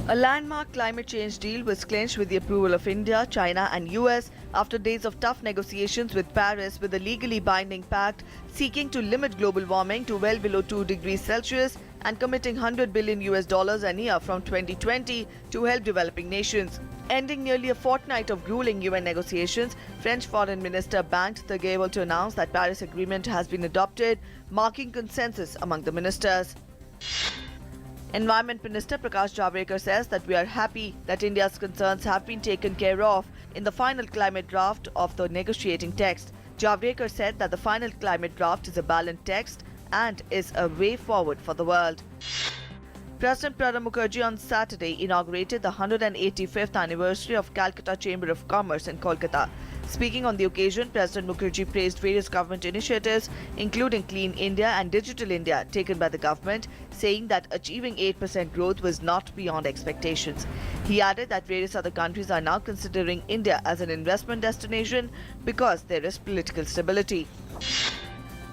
A landmark climate change deal was clinched with the approval of India, China, and US after days of tough negotiations with Paris, with a legally binding pact seeking to limit global warming to well below 2 degrees Celsius and committing $100 billion a year from 2020 to help developing nations. Ending nearly a fortnight of grueling UN negotiations, French Foreign Minister banked the gable to announce that Paris Agreement has been adopted, marking consensus among the ministers. Environment Minister Prakash Javadekar says that we are happy that India's concerns have been taken care of in the final climate draft of the negotiating text. Javadekar said that the final climate draft is a balanced text and is a way forward for the world. President Pranab Mukherjee on Saturday inaugurated the 185th anniversary of Calcutta Chamber of Commerce in Kolkata. Speaking on the occasion, President Mukherjee praised various government initiatives, including Clean India and Digital India, taken by the government, saying that achieving 8% growth was not beyond expectations. He added that various other countries are now considering India as an investment destination because there is political stability.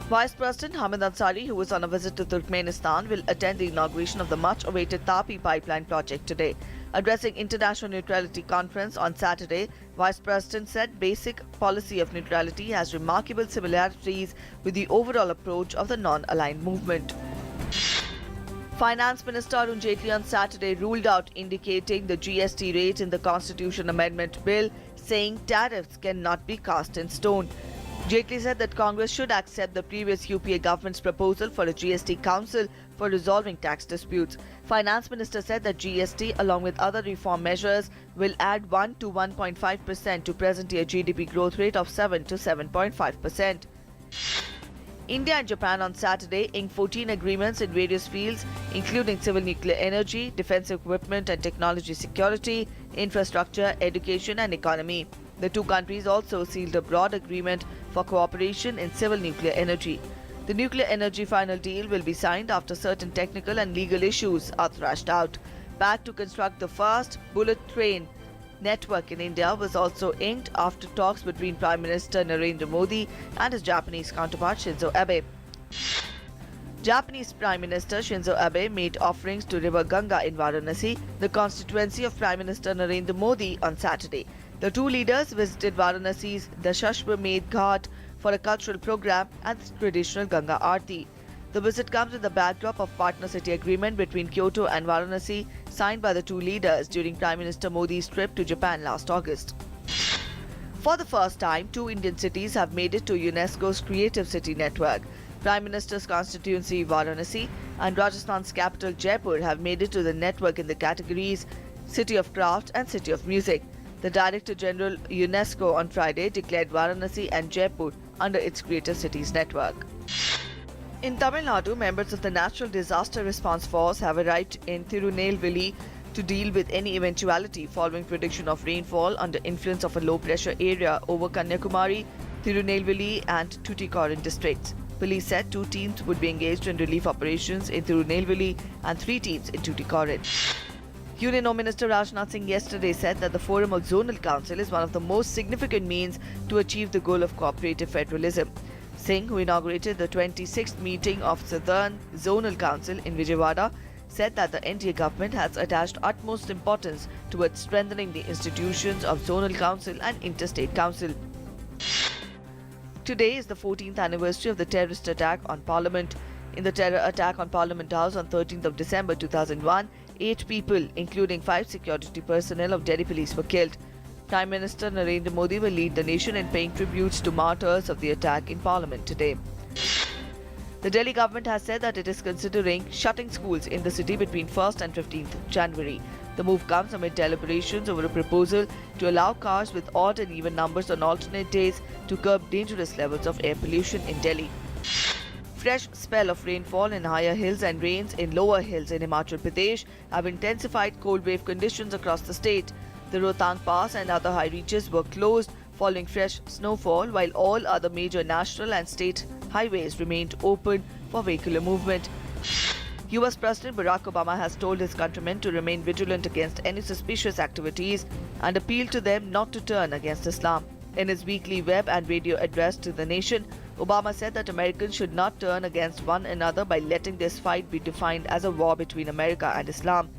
Vice President Hamid Ansari, who was on a visit to Turkmenistan, will attend the inauguration of the much-awaited Tapi pipeline project today. Addressing International Neutrality Conference on Saturday, Vice President said basic policy of neutrality has remarkable similarities with the overall approach of the non-aligned movement. Finance Minister Arun Jaitley on Saturday ruled out indicating the GST rate in the Constitution Amendment Bill, saying tariffs cannot be cast in stone. Jaitley said that Congress should accept the previous UPA government's proposal for a GST council for resolving tax disputes. Finance Minister said that GST, along with other reform measures, will add 1 to 1.5% to present-year GDP growth rate of 7 to 7.5%. India and Japan on Saturday inked 14 agreements in various fields, including civil nuclear energy, defense equipment and technology security, infrastructure, education and economy. The two countries also sealed a broad agreement for cooperation in civil nuclear energy. The nuclear energy final deal will be signed after certain technical and legal issues are thrashed out. Pact to construct the first bullet train network in India was also inked after talks between Prime Minister Narendra Modi and his Japanese counterpart Shinzo Abe. Japanese Prime Minister Shinzo Abe made offerings to River Ganga in Varanasi, the constituency of Prime Minister Narendra Modi, on Saturday. The two leaders visited Varanasi's Dashashwamedh Ghat for a cultural program and traditional Ganga Aarti. The visit comes in the backdrop of Partner City Agreement between Kyoto and Varanasi, signed by the two leaders during Prime Minister Modi's trip to Japan last August. For the first time, two Indian cities have made it to UNESCO's Creative City Network. Prime Minister's constituency Varanasi and Rajasthan's capital Jaipur have made it to the network in the categories City of Craft and City of Music. The Director General UNESCO on Friday declared Varanasi and Jaipur under its Creative Cities network. In Tamil Nadu, members of the Natural Disaster Response Force have arrived in Tirunelveli to deal with any eventuality following prediction of rainfall under influence of a low-pressure area over Kanyakumari, Tirunelveli and Tuticorin districts. Police said 2 teams would be engaged in relief operations in Tirunelveli and 3 teams in Tuticorin. Union Home Minister Rajnath Singh yesterday said that the Forum of Zonal Council is one of the most significant means to achieve the goal of cooperative federalism. Singh, who inaugurated the 26th meeting of Southern Zonal Council in Vijayawada, said that the NDA government has attached utmost importance towards strengthening the institutions of Zonal Council and Interstate Council. Today is the 14th anniversary of the terrorist attack on Parliament. In the terror attack on Parliament House on 13th of December 2001, 8 people, including 5 security personnel of Delhi police, were killed. Prime Minister Narendra Modi will lead the nation in paying tributes to martyrs of the attack in Parliament today. The Delhi government has said that it is considering shutting schools in the city between 1st and 15th January. The move comes amid deliberations over a proposal to allow cars with odd and even numbers on alternate days to curb dangerous levels of air pollution in Delhi. Fresh spell of rainfall in higher hills and rains in lower hills in Himachal Pradesh have intensified cold wave conditions across the state. The Rohtang Pass and other high reaches were closed following fresh snowfall, while all other major national and state highways remained open for vehicular movement. US President Barack Obama has told his countrymen to remain vigilant against any suspicious activities and appealed to them not to turn against Islam. In his weekly web and radio address to the nation, Obama said that Americans should not turn against one another by letting this fight be defined as a war between America and Islam.